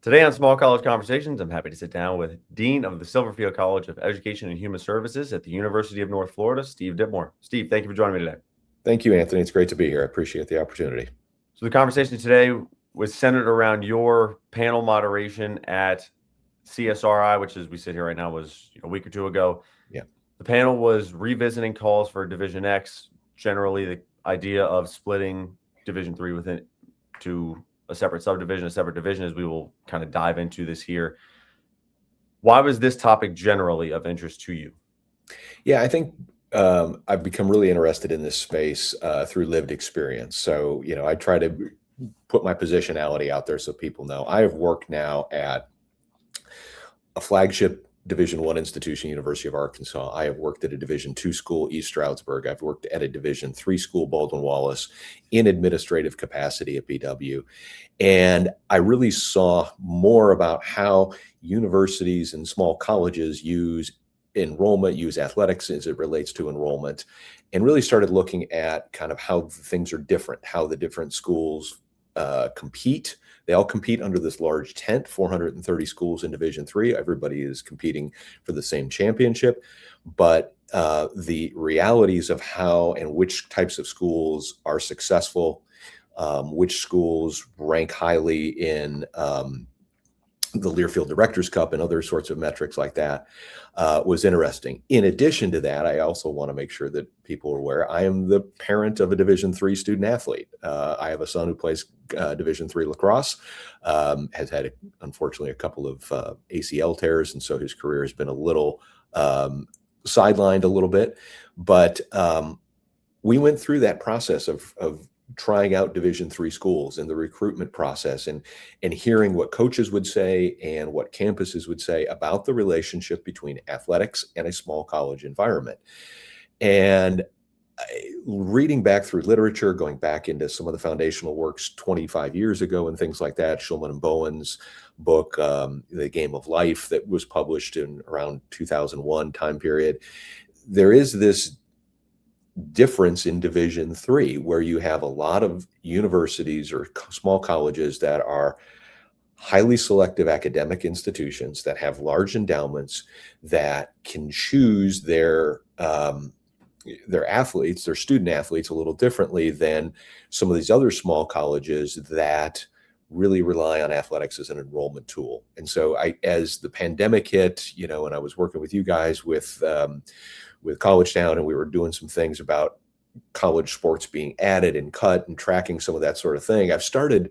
Today on Small College Conversations, I'm happy to sit down with Dean of the Silverfield College of Education and Human Services at the University of North Florida, Steve Dittmore. Steve, thank you for joining me today. Thank you, Anthony. It's great to be here. I appreciate the opportunity. So the conversation today was centered around your panel moderation at CSRI, which as we sit here right now was a week or two ago. Yeah. The panel was revisiting calls for Division X, generally the idea of splitting Division III within to a separate subdivision, a separate division, as we will kind of dive into this here. Why was this topic generally of interest to you? Yeah, I think I've become really interested in this space through lived experience. So, I try to put my positionality out there so people know. I have worked now at a flagship Division I institution, University of Arkansas. I have worked at a Division II school, East Stroudsburg. I've worked at a Division III school, Baldwin-Wallace, in administrative capacity at BW. And I really saw more about how universities and small colleges use enrollment, use athletics as it relates to enrollment, and really started looking at kind of how things are different, how the different schools compete. They all compete under this large tent, 430 schools in Division III. Everybody is competing for the same championship, but the realities of how and which types of schools are successful, which schools rank highly in the Learfield Directors Cup and other sorts of metrics like that was interesting. In addition to that, I also want to make sure that people are aware I am the parent of a Division III student athlete. I have a son who plays Division III lacrosse, has had, unfortunately, a couple of ACL tears, and so his career has been a little sidelined a little bit. But we went through that process of trying out Division III schools and the recruitment process and hearing what coaches would say and what campuses would say about the relationship between athletics and a small college environment. And reading back through literature, going back into some of the foundational works 25 years ago and things like that, Shulman and Bowen's book, The Game of Life, that was published in around 2001 time period, there is this difference in Division III, where you have a lot of universities or small colleges that are highly selective academic institutions that have large endowments that can choose their athletes, their student athletes, a little differently than some of these other small colleges that really rely on athletics as an enrollment tool. And so as the pandemic hit, and I was working with you guys with College Town, and we were doing some things about college sports being added and cut and tracking some of that sort of thing, I've started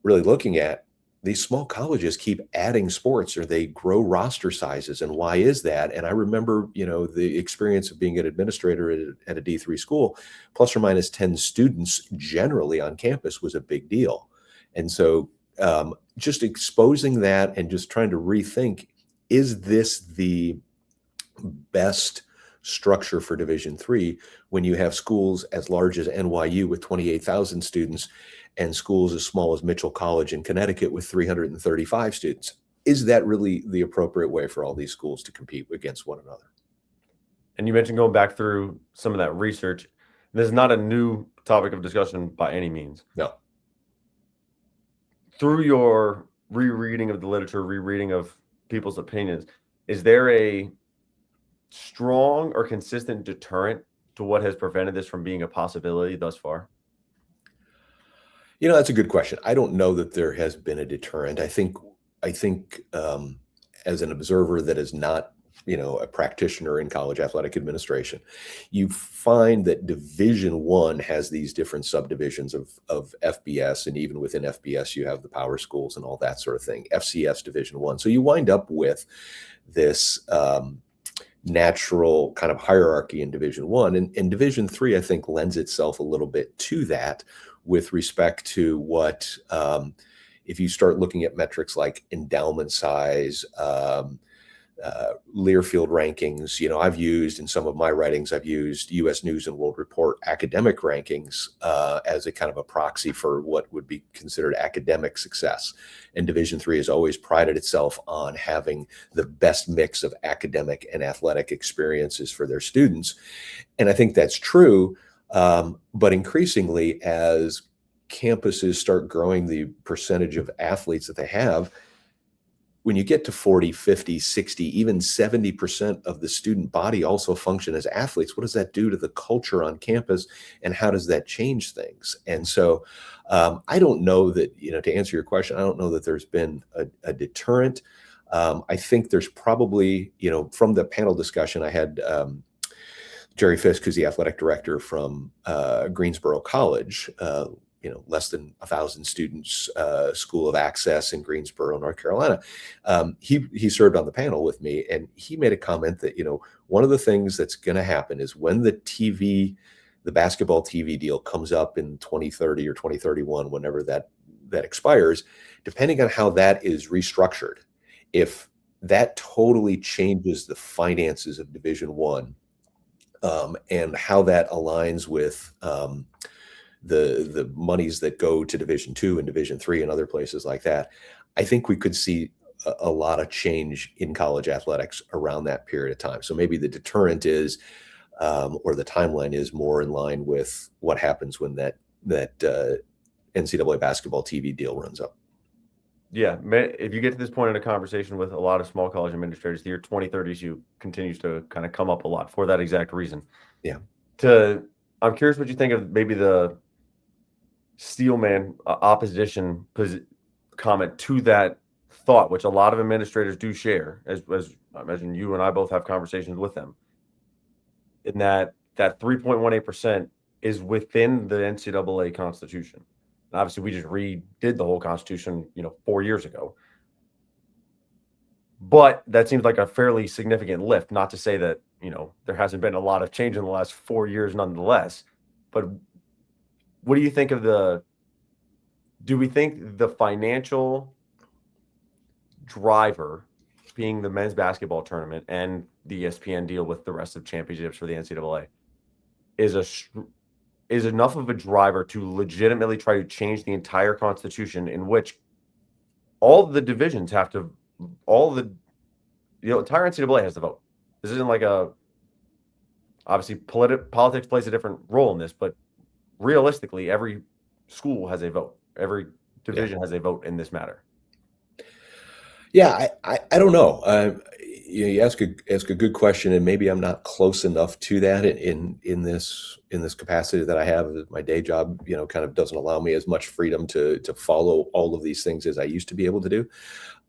really looking at these small colleges keep adding sports, or they grow roster sizes. And why is that? And I remember, the experience of being an administrator at a D3 school, plus or minus 10 students generally on campus was a big deal. And so just exposing that and just trying to rethink, is this the best structure for Division III when you have schools as large as NYU with 28,000 students and schools as small as Mitchell College in Connecticut with 335 students? Is that really the appropriate way for all these schools to compete against one another? And you mentioned going back through some of that research. This is not a new topic of discussion by any means. No. Through your rereading of the literature, rereading of people's opinions, is there a strong or consistent deterrent to what has prevented this from being a possibility thus far? That's a good question. I don't know that there has been a deterrent. I think as an observer that is not, a practitioner in college athletic administration, you find that Division I has these different subdivisions of FBS, and even within FBS, you have the power schools and all that sort of thing. FCS Division I. So you wind up with this natural kind of hierarchy in Division I, and Division III, I think, lends itself a little bit to that with respect to what, if you start looking at metrics like endowment size, Learfield rankings, I've used in some of my writings, I've used U.S. News and World Report academic rankings as a kind of a proxy for what would be considered academic success. And Division III has always prided itself on having the best mix of academic and athletic experiences for their students. And I think that's true. But increasingly, as campuses start growing the percentage of athletes that they have, when you get to 40, 50, 60, even 70% of the student body also function as athletes, what does that do to the culture on campus, and how does that change things? And so I don't know that, to answer your question, I don't know that there's been a deterrent. I think there's probably, from the panel discussion, I had Jerry Fisk, who's the athletic director from Greensboro College, less than 1,000 students, school of access in Greensboro, North Carolina. He served on the panel with me, and he made a comment that, one of the things that's going to happen is when the basketball TV deal comes up in 2030 or 2031, whenever that expires, depending on how that is restructured, if that totally changes the finances of Division I, and how that aligns with the monies that go to Division II and Division III and other places like that, I think we could see a lot of change in college athletics around that period of time. So maybe the deterrent is, or the timeline is more in line with what happens when that NCAA basketball TV deal runs up. Yeah, if you get to this point in a conversation with a lot of small college administrators, the year 2030 issue continues to kind of come up a lot for that exact reason. Yeah. I'm curious what you think of maybe the Steelman opposition comment to that thought, which a lot of administrators do share, as I imagine you and I both have conversations with them, in that 3.18% is within the NCAA Constitution. And obviously, we just redid the whole Constitution, 4 years ago. But that seems like a fairly significant lift. Not to say that, there hasn't been a lot of change in the last 4 years nonetheless. But what do you think of do we think the financial driver being the men's basketball tournament and the ESPN deal with the rest of championships for the NCAA is enough of a driver to legitimately try to change the entire Constitution, in which all the divisions have to, the entire NCAA has to vote? This isn't like obviously politics plays a different role in this, but realistically, every school has a vote. Every division has a vote in this matter. Yeah, I don't know. You ask a good question, and maybe I'm not close enough to that in this capacity that I have. My day job, kind of doesn't allow me as much freedom to follow all of these things as I used to be able to do.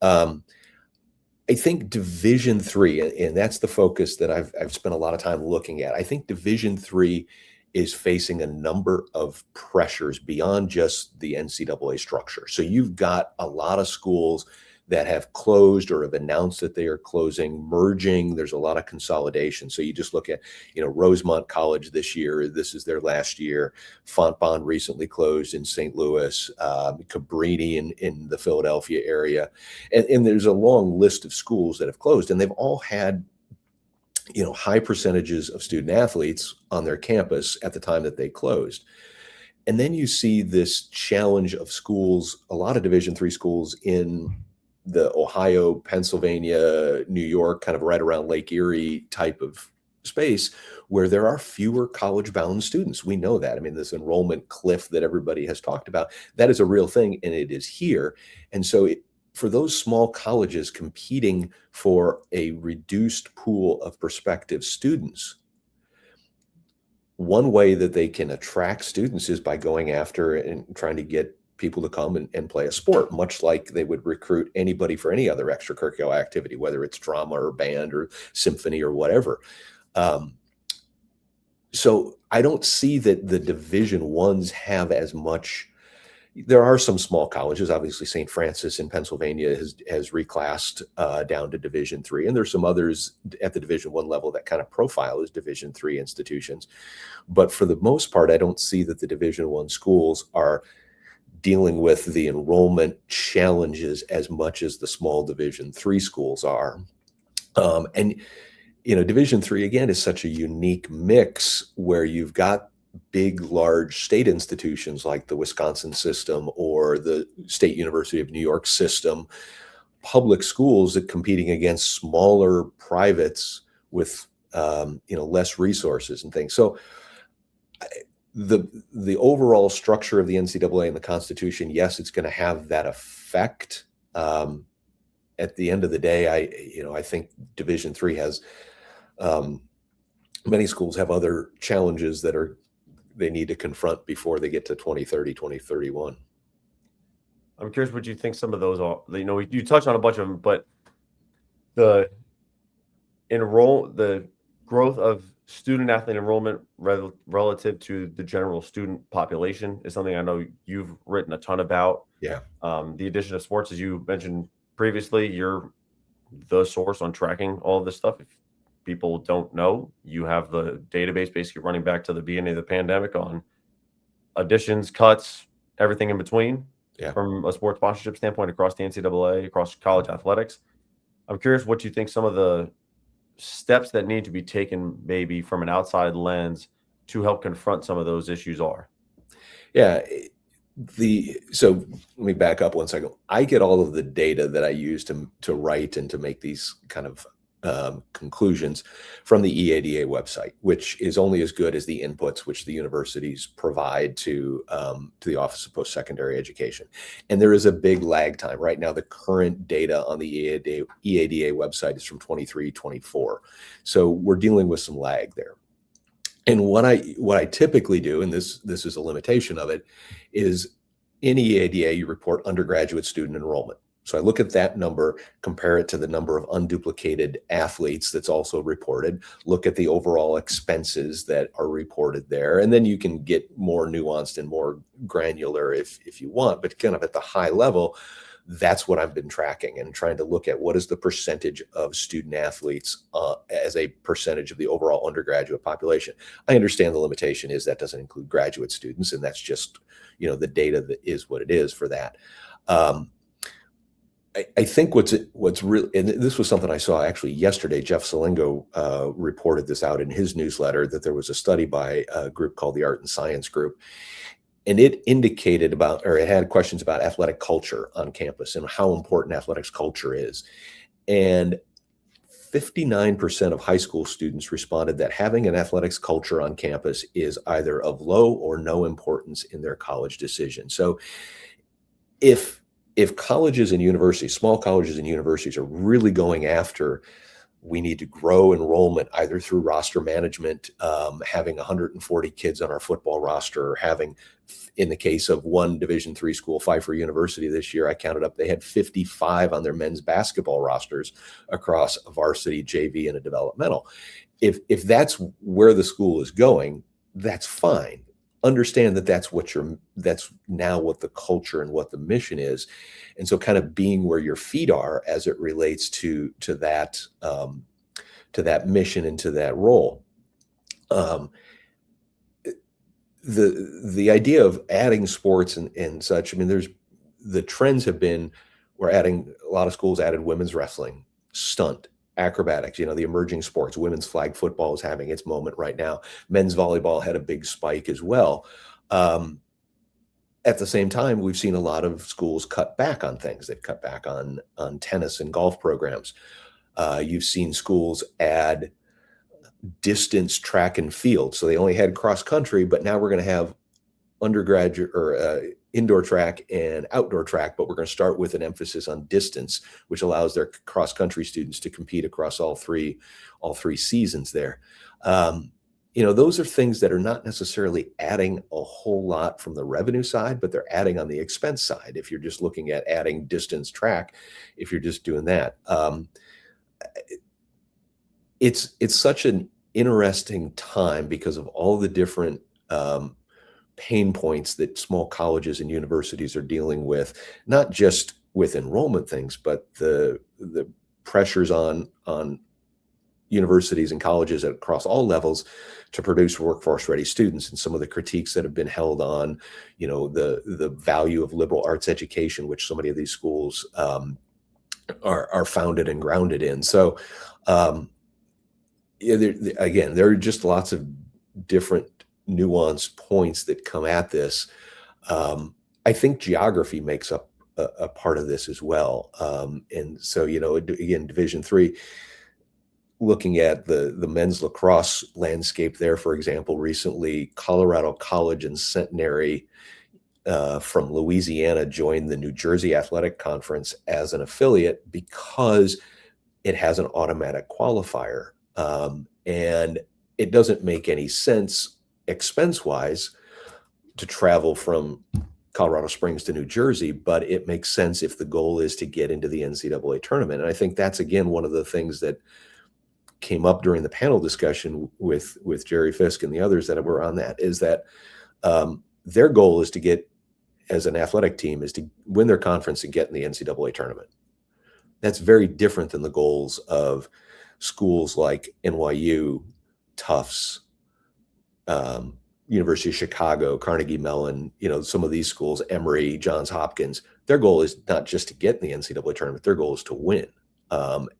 I think Division III, and that's the focus that I've spent a lot of time looking at. I think Division III is facing a number of pressures beyond just the NCAA structure. So you've got a lot of schools that have closed or have announced that they are closing, merging. There's a lot of consolidation. So you just look at, Rosemont College this year, this is their last year. Fontbonne recently closed in St. Louis, Cabrini in the Philadelphia area. And there's a long list of schools that have closed, and they've all had, high percentages of student athletes on their campus at the time that they closed. And then you see this challenge of schools, a lot of Division III schools in the Ohio, Pennsylvania, New York, kind of right around Lake Erie type of space, where there are fewer college-bound students. We know that. I mean, this enrollment cliff that everybody has talked about, that is a real thing, and it is here. And so for those small colleges competing for a reduced pool of prospective students, one way that they can attract students is by going after and trying to get people to come and play a sport, much like they would recruit anybody for any other extracurricular activity, whether it's drama or band or symphony or whatever. So I don't see that the Division I's have as much. There are some small colleges, obviously St. Francis in Pennsylvania has reclassed down to Division III, and there's some others at the Division I level that kind of profile as Division III institutions. But for the most part, I don't see that the Division I schools are dealing with the enrollment challenges as much as the small Division III schools are. And Division III, again, is such a unique mix where you've got big, large state institutions like the Wisconsin system or the State University of New York system, public schools that competing against smaller privates with less resources and things. So the overall structure of the NCAA and the Constitution, yes, it's going to have that effect. At the end of the day, I think Division III has many schools have other challenges that they need to confront before they get to 2030, 2031. I'm curious what you think some of those are. You touched on a bunch of them, but the growth of student athlete enrollment relative to the general student population is something I know you've written a ton about. Yeah. The addition of sports, as you mentioned previously, you're the source on tracking all of this stuff. If people don't know, you have the database basically running back to the beginning of the pandemic on additions, cuts, everything in between. Yeah. From a sports sponsorship standpoint across the NCAA, across college athletics. I'm curious what you think some of the steps that need to be taken maybe from an outside lens to help confront some of those issues are. Yeah. So let me back up one second. I get all of the data that I use to write and to make these kind of conclusions from the EADA website, which is only as good as the inputs which the universities provide to the Office of Post-Secondary Education. And there is a big lag time. Right now, the current data on the EADA website is from 23-24. So we're dealing with some lag there. And what I typically do, and this is a limitation of it, is in EADA, you report undergraduate student enrollment. So I look at that number, compare it to the number of unduplicated athletes that's also reported, look at the overall expenses that are reported there, and then you can get more nuanced and more granular if you want, but kind of at the high level, that's what I've been tracking and trying to look at what is the percentage of student athletes as a percentage of the overall undergraduate population. I understand the limitation is that doesn't include graduate students, and that's just, the data that is what it is for that. I think what's really, and this was something I saw actually yesterday, Jeff Salingo reported this out in his newsletter, that there was a study by a group called the Art and Science Group, and it indicated it had questions about athletic culture on campus and how important athletics culture is. And 59% of high school students responded that having an athletics culture on campus is either of low or no importance in their college decision. So if colleges and universities, small colleges and universities, are really going after, we need to grow enrollment either through roster management, having 140 kids on our football roster, or having, in the case of one Division III school, Pfeiffer University this year, I counted up, they had 55 on their men's basketball rosters across a varsity, JV, and a developmental. If that's where the school is going, that's fine. Understand that that's now what the culture and what the mission is. And so kind of being where your feet are as it relates to that mission and to that role. The idea of adding sports and such, I mean, the trends have been, a lot of schools added women's wrestling, stunt, acrobatics, the emerging sports. Women's flag football is having its moment right now. Men's volleyball had a big spike as well. At the same time, we've seen a lot of schools cut back on things. They've cut back on tennis and golf programs. You've seen schools add distance track and field. So they only had cross country, but now we're going to have undergraduate or indoor track and outdoor track, but we're going to start with an emphasis on distance, which allows their cross country students to compete across all three seasons there. Those are things that are not necessarily adding a whole lot from the revenue side, but they're adding on the expense side. If you're just looking at adding distance track, if you're just doing that, it's such an interesting time because of all the different pain points that small colleges and universities are dealing with, not just with enrollment things, but the pressures on universities and colleges across all levels to produce workforce ready students, and some of the critiques that have been held on, the value of liberal arts education, which so many of these schools are founded and grounded in. So there are just lots of different nuanced points that come at this. I think geography makes up a part of this as well. And so, again, Division III, looking at the men's lacrosse landscape there, for example, recently, Colorado College and Centenary from Louisiana joined the New Jersey Athletic Conference as an affiliate because it has an automatic qualifier. And it doesn't make any sense expense-wise to travel from Colorado Springs to New Jersey, but it makes sense if the goal is to get into the NCAA tournament. And I think that's, again, one of the things that came up during the panel discussion with Jerry Fisk and the others that were on that, is that their goal is to get, as an athletic team, is to win their conference and get in the NCAA tournament. That's very different than the goals of schools like NYU, Tufts, University of Chicago, Carnegie Mellon, some of these schools, Emory, Johns Hopkins. Their goal is not just to get in the NCAA tournament, their goal is to win.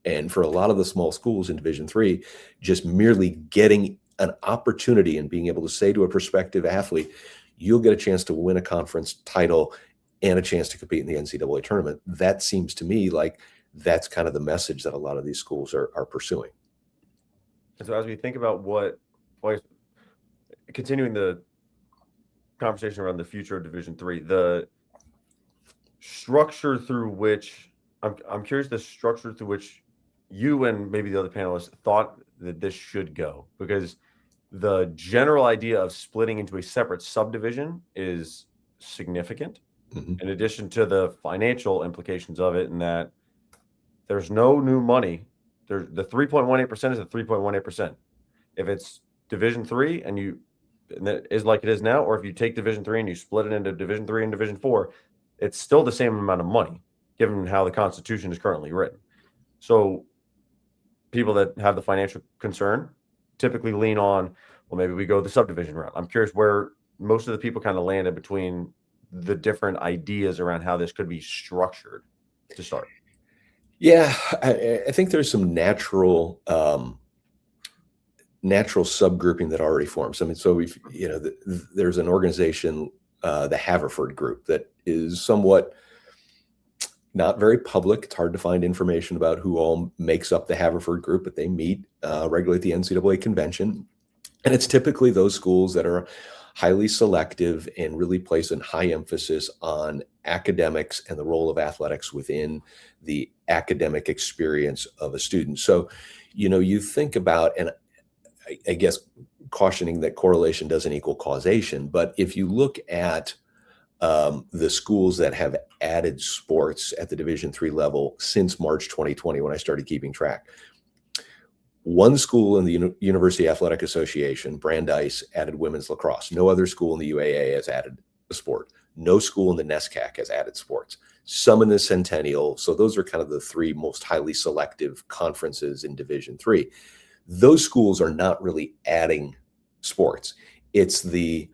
And for a lot of the small schools in Division III, just merely getting an opportunity and being able to say to a prospective athlete, you'll get a chance to win a conference title and a chance to compete in the NCAA tournament. That seems to me like that's kind of the message that a lot of these schools are pursuing. And so as we think about continuing the conversation around the future of Division III, the structure through which, I'm curious the structure through which you and maybe the other panelists thought that this should go, because the general idea of splitting into a separate subdivision is significant, in addition to the financial implications of it, in that there's no new money. The 3.18% is the 3.18%. If it's Division III and that is like it is now, or if you take Division III and you split it into Division III and Division IV, it's still the same amount of money, given how the Constitution is currently written. So people that have the financial concern typically lean on, well, maybe we go the subdivision route. I'm curious where most of the people kind of landed between the different ideas around how this could be structured to start. Yeah, I think there's some natural subgrouping that already forms. I mean, so there's an organization, the Haverford Group, that is somewhat not very public. It's hard to find information about who all makes up the Haverford Group, but they meet regularly at the NCAA convention. And it's typically those schools that are highly selective and really place a high emphasis on academics and the role of athletics within the academic experience of a student. So, you think about, and I guess cautioning that correlation doesn't equal causation, but if you look at the schools that have added sports at the Division III level since March 2020, when I started keeping track, one school in the University Athletic Association, Brandeis, added women's lacrosse. No other school in the UAA has added a sport. No school in the NESCAC has added sports. Some in the Centennial. So those are kind of the three most highly selective conferences in Division III. Those schools are not really adding sports. It's the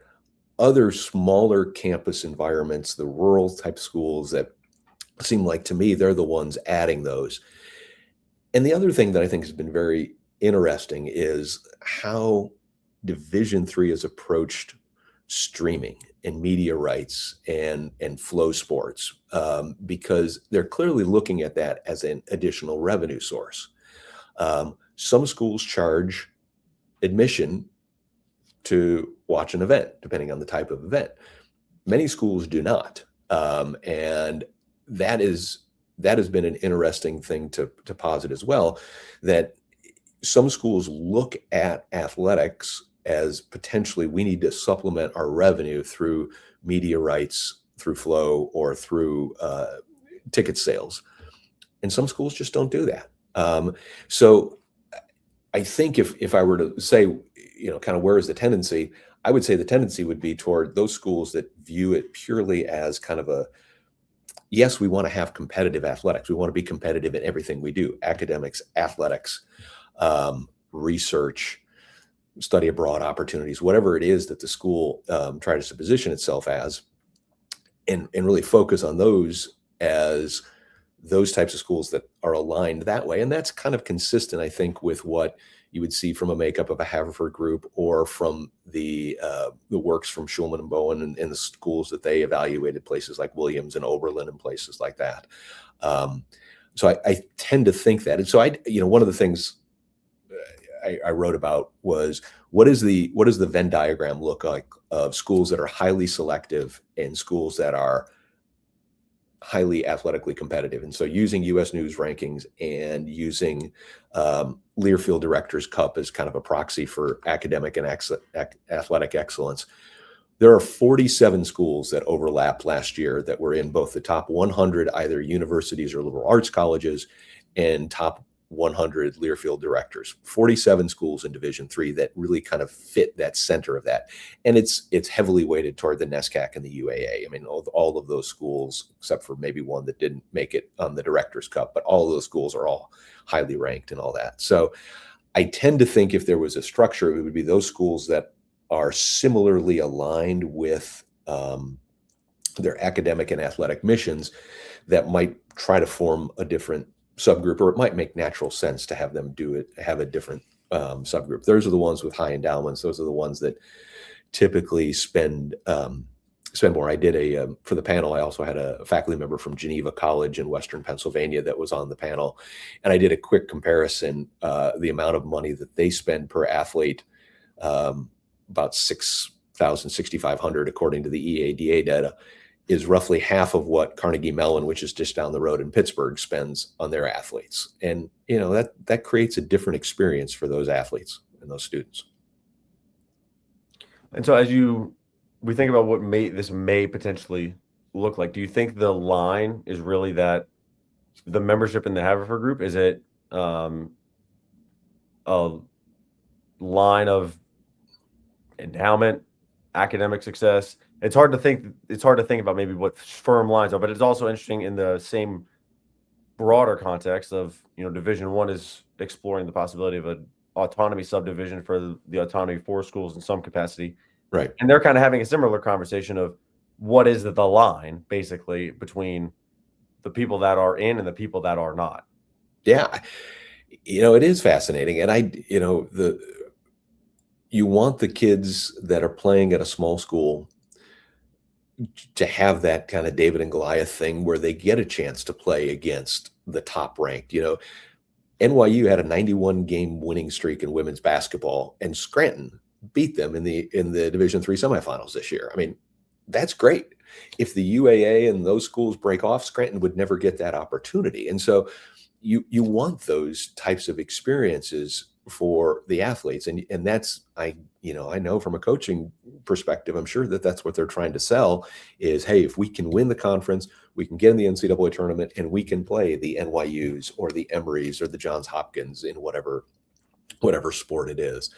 other smaller campus environments, the rural type schools, that seem like, to me, they're the ones adding those. And the other thing that I think has been very interesting is how Division III has approached streaming and media rights and flow sports, because they're clearly looking at that as an additional revenue source. Some schools charge admission to watch an event, depending on the type of event. Many schools do not. And that has been an interesting thing to posit as well, that some schools look at athletics as potentially, we need to supplement our revenue through media rights, through flow, or through ticket sales. And some schools just don't do that. So I think if I were to say, kind of where is the tendency, I would say the tendency would be toward those schools that view it purely as kind of yes, we want to have competitive athletics. We want to be competitive in everything we do: academics, athletics, research, study abroad opportunities, whatever it is that the school tries to position itself as, and really focus on those as those types of schools that are aligned that way. And that's kind of consistent, I think, with what you would see from a makeup of a Haverford Group, or from the works from Schulman and Bowen and the schools that they evaluated, places like Williams and Oberlin and places like that. So I tend to think that. And so one of the things I wrote about was what does the Venn diagram look like of schools that are highly selective and schools that are highly athletically competitive. And so using US News rankings and using Learfield Directors Cup as kind of a proxy for academic and athletic excellence, there are 47 schools that overlapped last year that were in both the top 100 either universities or liberal arts colleges and top 100 Learfield directors. 47 schools in Division III that really kind of fit that center of that, and it's heavily weighted toward the NESCAC and the UAA. I mean, all of those schools, except for maybe one that didn't make it on the Directors Cup, but all of those schools are all highly ranked and all that. So I tend to think if there was a structure, it would be those schools that are similarly aligned with their academic and athletic missions that might try to form a different subgroup, or it might make natural sense to have them have a different subgroup. Those are the ones with high endowments. Those are the ones that typically spend more. I did for the panel, I also had a faculty member from Geneva College in Western Pennsylvania that was on the panel. And I did a quick comparison, the amount of money that they spend per athlete, about $6,000, $6,500 according to the EADA data, is roughly half of what Carnegie Mellon, which is just down the road in Pittsburgh, spends on their athletes. And that creates a different experience for those athletes and those students. And so we think about what this may potentially look like, do you think the line is really that the membership in the Haverford group, is it a line of endowment, academic success? It's hard to think about maybe what firm lines are, but it's also interesting in the same broader context of, Division I is exploring the possibility of an autonomy subdivision for the autonomy for schools in some capacity. Right. And they're kind of having a similar conversation of what is the line basically between the people that are in and the people that are not. Yeah. It is fascinating. And you want the kids that are playing at a small school to have that kind of David and Goliath thing where they get a chance to play against the top ranked. NYU had a 91 game winning streak in women's basketball, and Scranton beat them in the Division III semifinals this year. I mean, that's great. If the UAA and those schools break off, Scranton would never get that opportunity. And so you want those types of experiences for the athletes. And that's, I know from a coaching perspective, I'm sure that that's what they're trying to sell is, hey, if we can win the conference, we can get in the NCAA tournament and we can play the NYUs or the Emorys or the Johns Hopkins in whatever sport it is.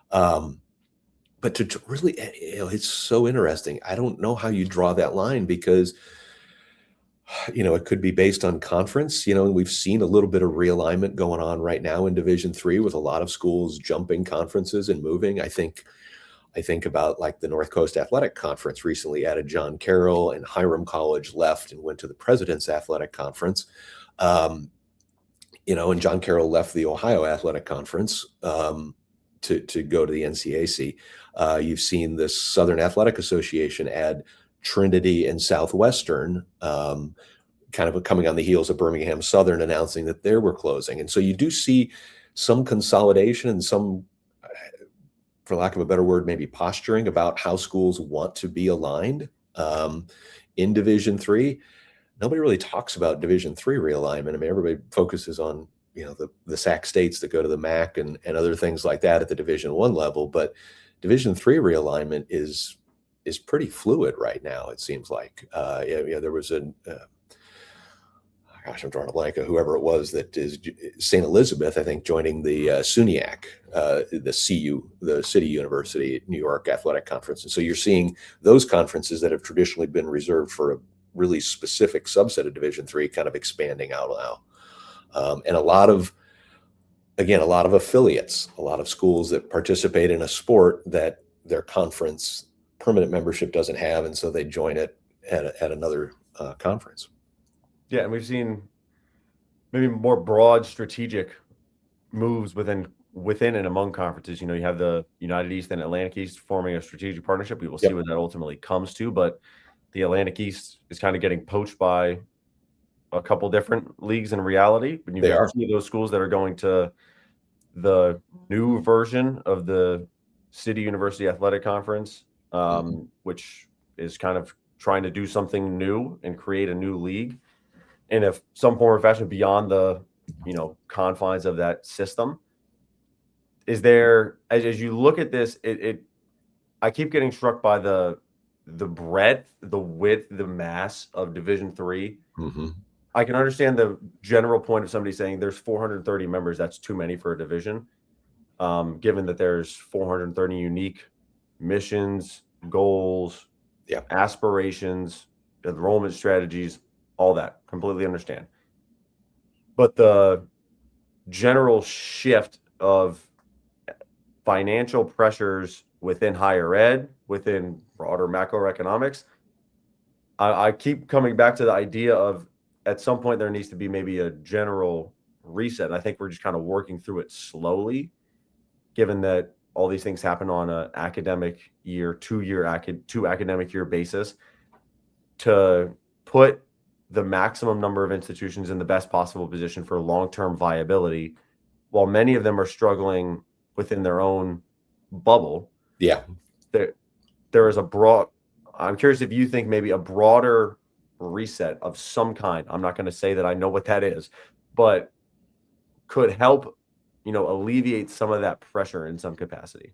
But to really, it's so interesting. I don't know how you draw that line because, it could be based on conference, and we've seen a little bit of realignment going on right now in Division III with a lot of schools jumping conferences and moving. I think about like the North Coast Athletic Conference recently added John Carroll, and Hiram College left and went to the President's Athletic Conference. And John Carroll left the Ohio Athletic Conference to go to the NCAC. You've seen the Southern Athletic Association add Trinity and Southwestern, kind of coming on the heels of Birmingham Southern announcing that they were closing. And so you do see some consolidation and some, for lack of a better word, maybe posturing about how schools want to be aligned in Division III. Nobody really talks about Division III realignment. I mean, everybody focuses on, the SAC states that go to the MAC and other things like that at the Division I level. But Division III realignment is pretty fluid right now, it seems like. There was I'm drawing a blank of whoever it was that is St. Elizabeth, I think, joining the SUNYAC, the CU, the City University New York Athletic Conference. And so you're seeing those conferences that have traditionally been reserved for a really specific subset of Division III kind of expanding out now. And a lot of affiliates, a lot of schools that participate in a sport that their conference permanent membership doesn't have, and so they join it at another conference. Yeah, and we've seen maybe more broad strategic moves within and among conferences. You have the United East and Atlantic East forming a strategic partnership. We will see what that ultimately comes to, but the Atlantic East is kind of getting poached by a couple different leagues in reality. When you see those schools that are going to the new version of the City University Athletic Conference, which is kind of trying to do something new and create a new league in some form or fashion beyond the confines of that system. Is there, as you look at this, I keep getting struck by the breadth, the width, the mass of Division III. I can understand the general point of somebody saying there's 430 members. That's too many for a division, given that there's 430 unique missions, goals, aspirations, enrollment strategies, all that. Completely understand. But the general shift of financial pressures within higher ed, within broader macroeconomics, I keep coming back to the idea of at some point there needs to be maybe a general reset. And I think we're just kind of working through it slowly, given that all these things happen on an academic year, two academic year basis, to put the maximum number of institutions in the best possible position for long-term viability, while many of them are struggling within their own bubble. Yeah. There is I'm curious if you think maybe a broader reset of some kind, I'm not going to say that I know what that is, but could help, alleviate some of that pressure in some capacity.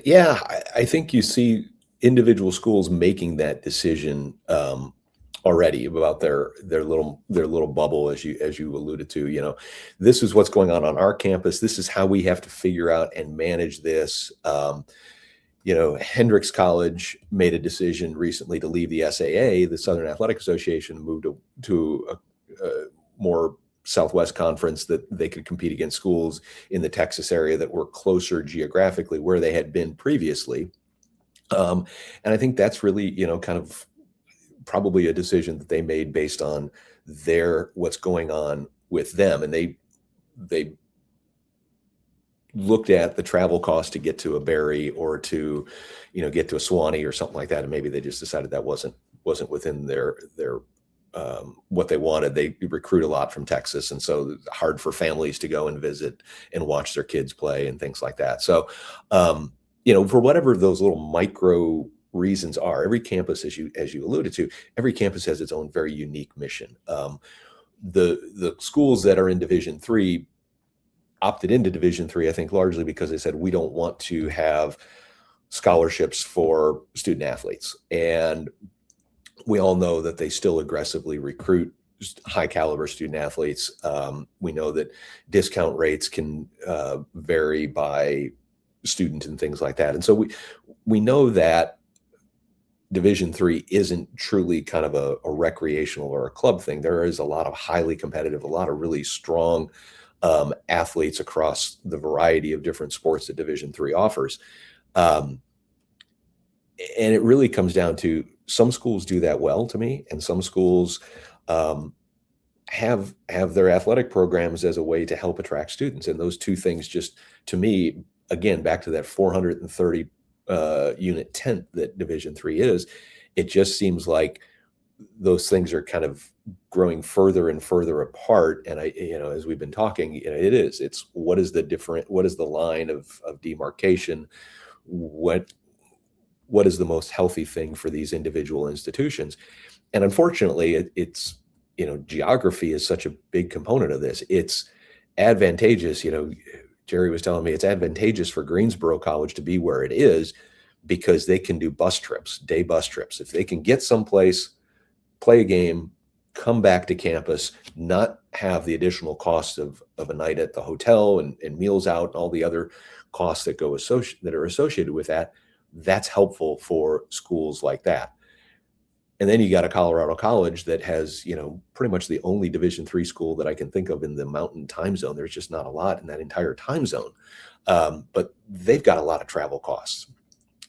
Yeah, I think you see individual schools making that decision already about their little bubble, as you alluded to. This is what's going on our campus. This is how we have to figure out and manage this. Hendrix College made a decision recently to leave the SAA, the Southern Athletic Association, and move to a more Southwest conference that they could compete against schools in the Texas area that were closer geographically where they had been previously. And I think that's really, kind of probably a decision that they made based on what's going on with them. And they looked at the travel cost to get to a Barry or to, get to a Swanee or something like that. And maybe they just decided that wasn't within their what they wanted. They recruit a lot from Texas. And so it's hard for families to go and visit and watch their kids play and things like that. So, for whatever those little micro reasons are, every campus, as you alluded to, every campus has its own very unique mission. The schools that are in Division III opted into Division III, I think largely because they said, we don't want to have scholarships for student athletes. And we all know that they still aggressively recruit high caliber student athletes. We know that discount rates can vary by student and things like that. And so we know that Division III isn't truly kind of a recreational or a club thing. There is a lot of highly competitive, a lot of really strong athletes across the variety of different sports that Division III offers. And it really comes down to some schools do that well to me, and some schools have their athletic programs as a way to help attract students. And those two things just, to me, again, back to that 430 unit tent that Division III is, it just seems like those things are kind of growing further and further apart. And as we've been talking, it's what is the line of demarcation? What is the most healthy thing for these individual institutions? And unfortunately, it's geography is such a big component of this. It's advantageous. Jerry was telling me it's advantageous for Greensboro College to be where it is because they can do day bus trips. If they can get someplace, play a game, come back to campus, not have the additional costs of a night at the hotel and meals out and all the other costs that are associated with that, that's helpful for schools like that. And then you got a Colorado College that has, pretty much the only Division III school that I can think of in the Mountain time zone. There's just not a lot in that entire time zone. But they've got a lot of travel costs.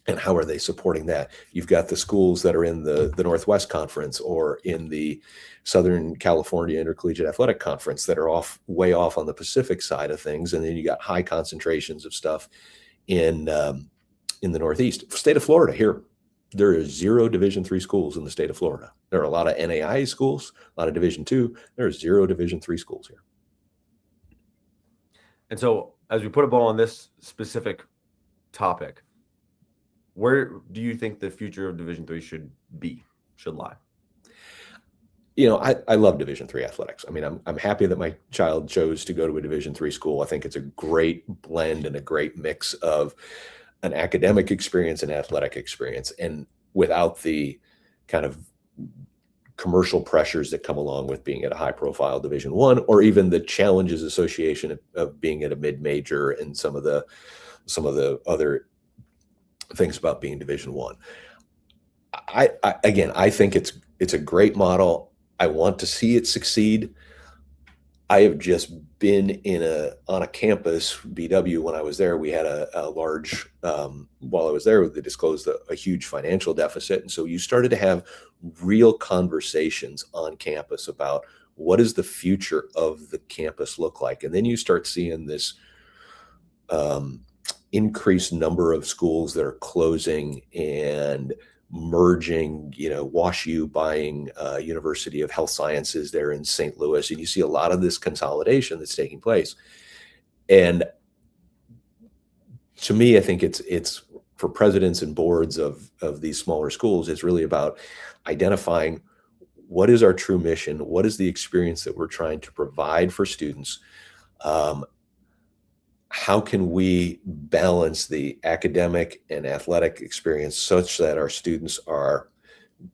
And how are they supporting that? You've got the schools that are in the Northwest Conference or in the Southern California Intercollegiate Athletic Conference that are way off on the Pacific side of things. And then you got high concentrations of stuff in the Northeast. State of Florida here. There are 0 Division III schools in the state of Florida. There are a lot of NAIA schools, a lot of Division II. There are 0 Division III schools here. And so as we put a bow on this specific topic, where do you think the future of Division III should lie? I love Division III athletics. I mean, I'm happy that my child chose to go to a Division III school. I think it's a great blend and a great mix of an academic experience and athletic experience, and without the kind of commercial pressures that come along with being at a high profile Division I, or even the challenges association of being at a mid-major and some of the other things about being Division I. I think it's a great model. I want to see it succeed. I have just been on a campus, BW, when I was there. We had a large, while I was there, they disclosed a huge financial deficit. And so you started to have real conversations on campus about what does the future of the campus look like? And then you start seeing this increased number of schools that are closing and merging, WashU buying University of Health Sciences there in St. Louis. And you see a lot of this consolidation that's taking place. And to me, I think it's for presidents and boards of these smaller schools, it's really about identifying what is our true mission, what is the experience that we're trying to provide for students, how can we balance the academic and athletic experience such that our students are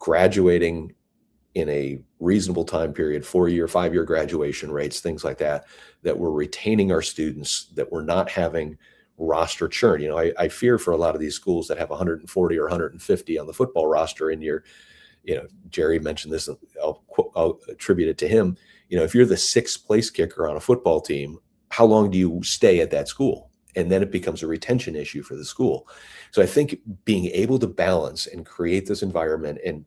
graduating in a reasonable time period, 4-year, 5-year graduation rates, things like that, that we're retaining our students, that we're not having roster churn. I fear for a lot of these schools that have 140 or 150 on the football roster, and Jerry mentioned this, I'll attribute it to him. If you're the 6th place kicker on a football team, how long do you stay at that school? And then it becomes a retention issue for the school. So I think being able to balance and create this environment, and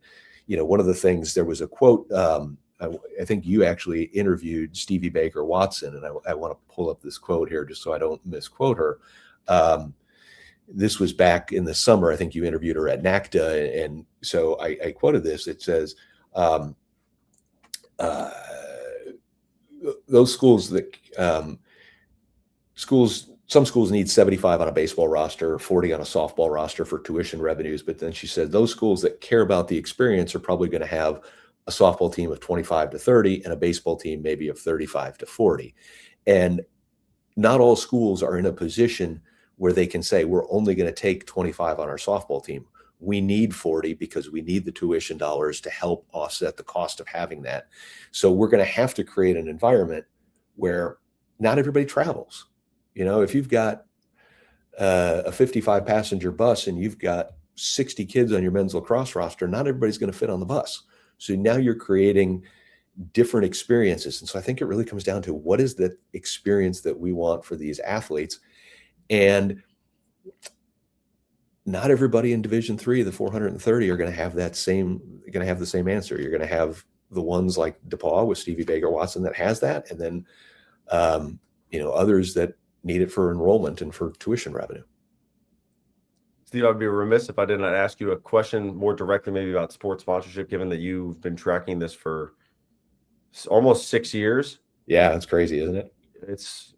one of the things, there was a quote, I think you actually interviewed Stevie Baker Watson, and I want to pull up this quote here just so I don't misquote her. This was back in the summer. I think you interviewed her at NACDA, and so I quoted this. It says, those schools that some schools need 75 on a baseball roster, 40 on a softball roster for tuition revenues. But then she said those schools that care about the experience are probably going to have a softball team of 25 to 30 and a baseball team maybe of 35 to 40. And not all schools are in a position where they can say, we're only going to take 25 on our softball team. We need 40 because we need the tuition dollars to help offset the cost of having that. So we're going to have to create an environment where not everybody travels. If you've got a 55 passenger bus and you've got 60 kids on your men's lacrosse roster, not everybody's going to fit on the bus. So now you're creating different experiences. And so I think it really comes down to what is the experience that we want for these athletes. And not everybody in Division III, the 430, are going to have the same answer. You're going to have the ones like DePaul with Stevie Baker Watson that has that. And then, others that need it for enrollment and for tuition revenue. Steve, I'd be remiss if I did not ask you a question more directly, maybe about sports sponsorship, given that you've been tracking this for almost 6 years. Yeah, it's crazy, isn't it?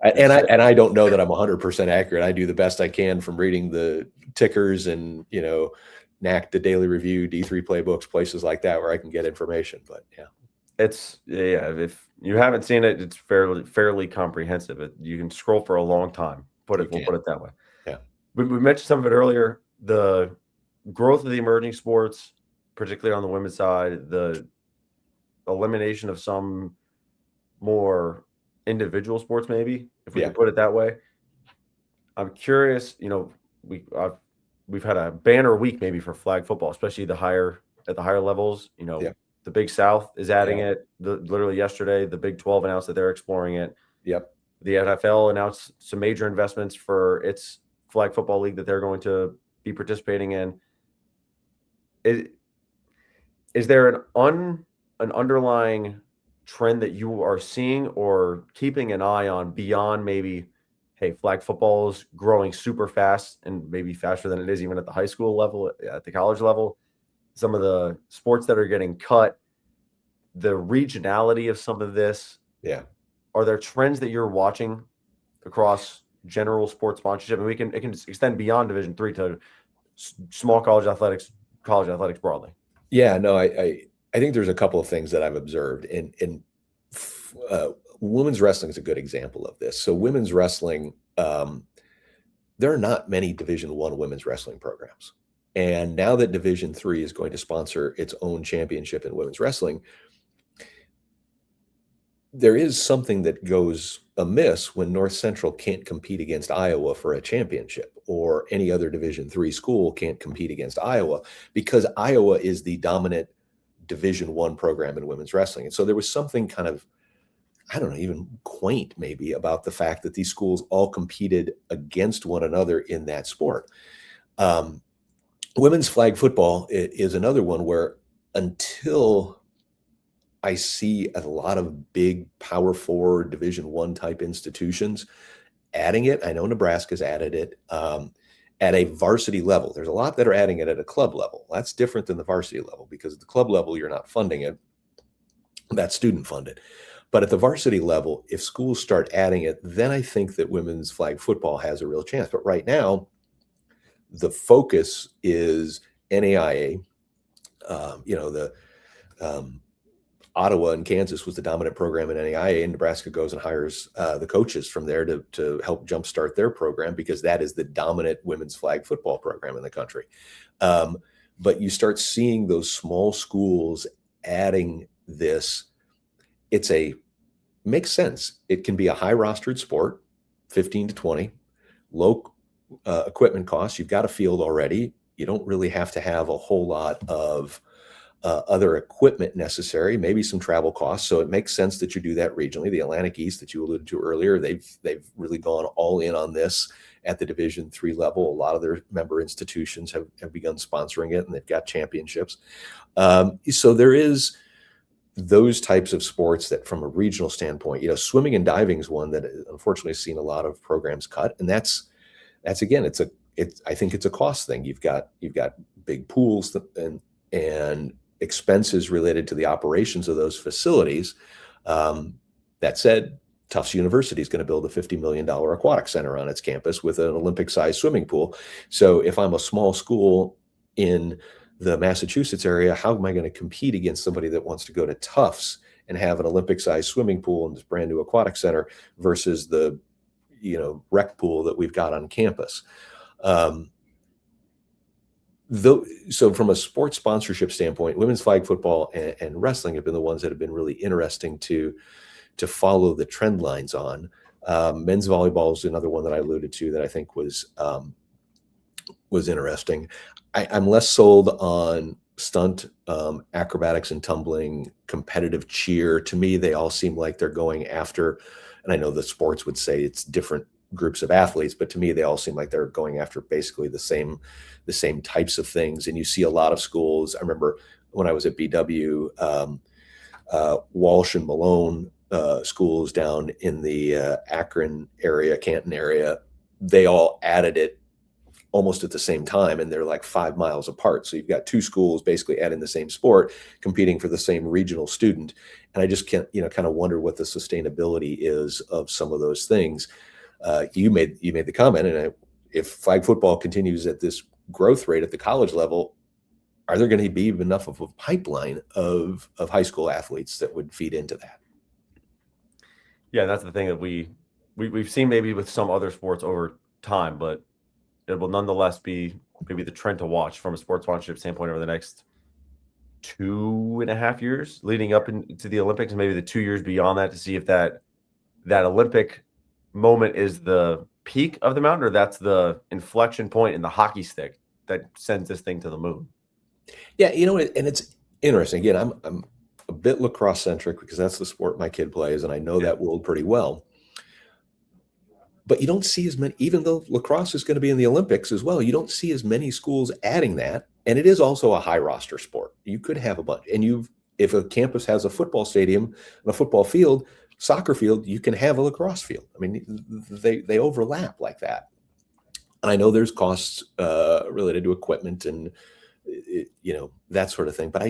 I don't know that I'm 100% accurate. I do the best I can from reading the tickers and, NAC, the Daily Review, D3 playbooks, places like that where I can get information. But yeah. If you haven't seen it, it's fairly comprehensive. You can scroll for a long time. We'll put it that way. Yeah. We mentioned some of it earlier. The growth of the emerging sports, particularly on the women's side, the elimination of some more individual sports, maybe, if we can put it that way. I'm curious. We've had a banner week maybe for flag football, especially at the higher levels. The Big South is adding it. Literally yesterday, the Big 12 announced that they're exploring it. Yep. The NFL announced some major investments for its flag football league that they're going to be participating in. Is there an underlying trend that you are seeing or keeping an eye on beyond maybe, hey, flag football is growing super fast and maybe faster than it is even at the high school level, at the college level? Some of the sports that are getting cut, the regionality of some of this. Yeah. Are there trends that you're watching across general sports sponsorship, and it can extend beyond Division III to small college athletics broadly. Yeah, no, I think there's a couple of things that I've observed, and women's wrestling is a good example of this. So women's wrestling, there are not many Division I women's wrestling programs. And now that Division III is going to sponsor its own championship in women's wrestling, there is something that goes amiss when North Central can't compete against Iowa for a championship, or any other Division III school can't compete against Iowa, because Iowa is the dominant Division I program in women's wrestling. And so there was something kind of, I don't know, even quaint maybe, about the fact that these schools all competed against one another in that sport. Women's flag football is another one where, until I see a lot of big Power Four Division I type institutions adding it, I know Nebraska's added it at a varsity level. There's a lot that are adding it at a club level. That's different than the varsity level, because at the club level, you're not funding it. That's student funded. But at the varsity level, if schools start adding it, then I think that women's flag football has a real chance. But right now, the focus is NAIA. Ottawa and Kansas was the dominant program in NAIA, and Nebraska goes and hires the coaches from there to help jumpstart their program, because that is the dominant women's flag football program in the country. But you start seeing those small schools adding this. Makes sense. It can be a high rostered sport, 15 to 20, low equipment costs. You've got a field already. You don't really have to have a whole lot of other equipment necessary, maybe some travel costs. So it makes sense that you do that regionally. The Atlantic East that you alluded to earlier, they've really gone all in on this at the Division III level. A lot of their member institutions have begun sponsoring it, and they've got championships. So there is those types of sports that, from a regional standpoint, swimming and diving is one that unfortunately has seen a lot of programs cut. And that's again, I think it's a cost thing. You've got big pools and expenses related to the operations of those facilities. That said, Tufts University is going to build a $50 million aquatic center on its campus with an Olympic-sized swimming pool. So if I'm a small school in the Massachusetts area, how am I going to compete against somebody that wants to go to Tufts and have an Olympic-sized swimming pool and this brand new aquatic center versus the rec pool that we've got on campus? So from a sports sponsorship standpoint, women's flag football and wrestling have been the ones that have been really interesting to follow the trend lines on. Men's volleyball is another one that I alluded to that I think was interesting. I'm less sold on stunt, acrobatics and tumbling, competitive cheer. To me, they all seem like they're going after, and I know the sports would say it's different groups of athletes, but to me, they all seem like they're going after basically the same types of things. And you see a lot of schools. I remember when I was at BW, Walsh and Malone schools down in the Akron area, Canton area, they all added it almost at the same time, and they're like 5 miles apart. So you've got two schools basically adding the same sport, competing for the same regional student. And I just can't, kind of wonder what the sustainability is of some of those things. You made the comment, and if flag football continues at this growth rate at the college level, are there going to be enough of a pipeline of high school athletes that would feed into that? Yeah, that's the thing that we've seen maybe with some other sports over time, but it will nonetheless be maybe the trend to watch from a sports sponsorship standpoint over the next 2.5 years leading up into the Olympics, and maybe the 2 years beyond that, to see if that Olympic moment is the peak of the mountain, or that's the inflection point in the hockey stick that sends this thing to the moon. Yeah, and it's interesting. Again, I'm a bit lacrosse centric because that's the sport my kid plays, and I know that world pretty well. But you don't see as many, even though lacrosse is going to be in the Olympics as well, you don't see as many schools adding that. And it is also a high roster sport. You could have a bunch. And if a campus has a football stadium and a football field, soccer field, you can have a lacrosse field. I mean, they overlap like that. And I know there's costs related to equipment and, that sort of thing. But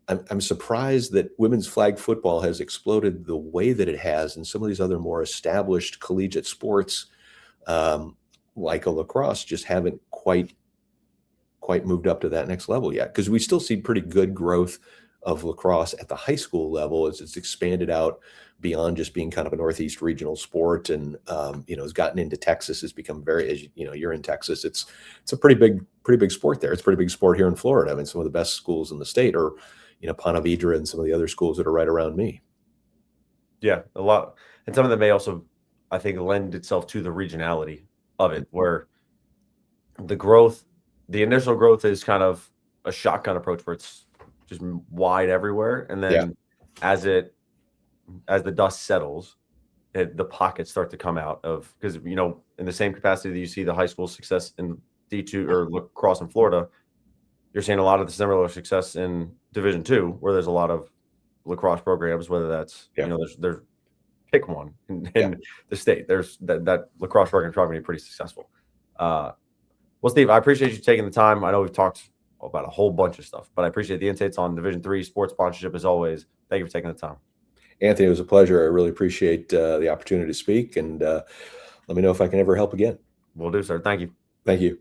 I'm surprised that women's flag football has exploded the way that it has in some of these other more established collegiate sports, like a lacrosse, just haven't quite moved up to that next level yet. Because we still see pretty good growth of lacrosse at the high school level as it's expanded out beyond just being kind of a Northeast regional sport, and has gotten into Texas. Has become very, as you're in Texas, it's a pretty big sport there. It's a pretty big sport here in Florida. I mean, some of the best schools in the state are, Ponte Vedra and some of the other schools that are right around me. Yeah, a lot. And some of them may also, I think, lend itself to the regionality of it, where the initial growth is kind of a shotgun approach where it's just wide everywhere. And then as the dust settles, the pockets start to come out of, because, in the same capacity that you see the high school success in D2 or lacrosse in Florida, you're seeing a lot of the similar success in Division II, where there's a lot of lacrosse programs, whether that's, there's pick one in the state. There's that lacrosse program is probably going to be pretty successful. Well, Steve, I appreciate you taking the time. I know we've talked about a whole bunch of stuff, but I appreciate the insights on Division III sports sponsorship as always. Thank you for taking the time. Anthony, it was a pleasure. I really appreciate the opportunity to speak, and let me know if I can ever help again. Will do, sir. Thank you. Thank you.